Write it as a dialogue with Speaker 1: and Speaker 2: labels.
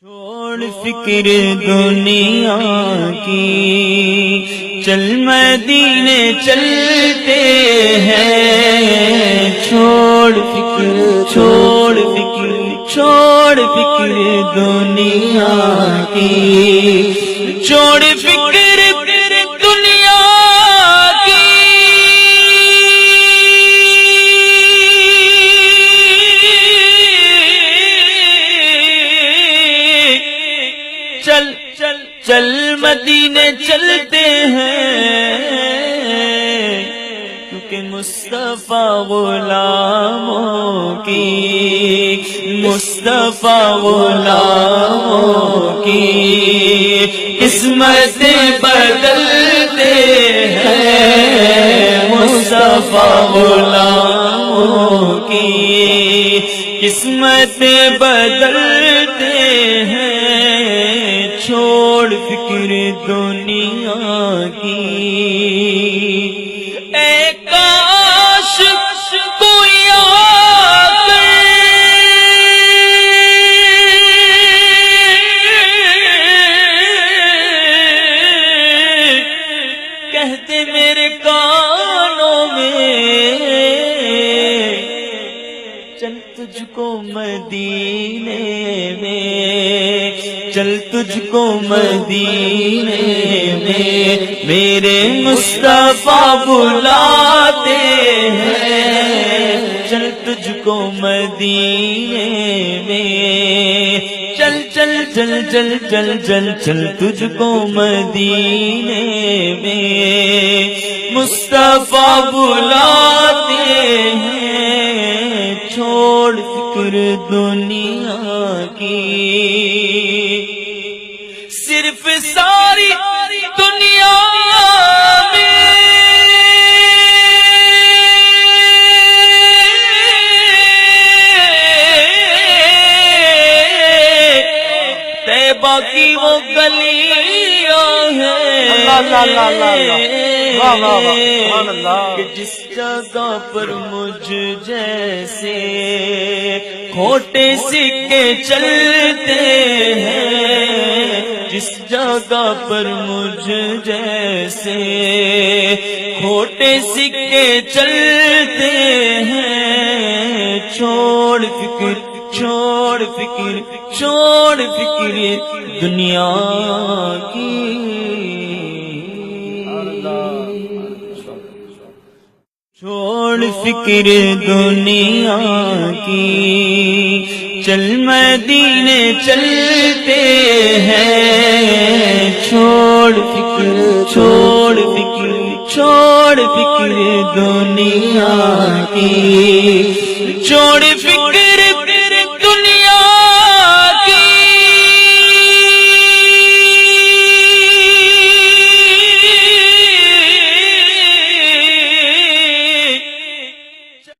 Speaker 1: چھوڑ فکر دنیا کی، چل مدینے چلتے ہیں، چھوڑ فکر دنیا کی، چھوڑ فکر دنیا کی، چل مدینے چلتے ہیں، کیونکہ مصطفیٰ غلاموں کی قسمتیں بدلتے ہیں، مصطفیٰ غلاموں کی قسمتیں بدلتے ہیں، چھوڑ فکر دنیا کی۔ اے کاش کوئی آ کہتے میرے کانوں میں، چل تجھ کو مدینے میں، چل تجھ کو مدینے میں میرے مصطفیٰ بلاتے ہیں، چل تجھ کو مدینے میں، چل تجھ کو مدینے میں مصطفیٰ بلاتے ہیں، چھوڑ فکر دنیا کی۔ صرف ساری دنیا میں طیبہ کی وہ گلیاں ہیں کہ جس جگہ پر مجھ جیسے کھوٹے سکے چلتے ہیں، جس جگہ پر مجھ جیسے کھوٹے سکے چلتے ہیں، چھوڑ فکر دنیا کی۔ چھوڑ فکر دنیا کی، چل مدینے چلتے ہیں، چھوڑ فکر دنیا کی، چھوڑ فکر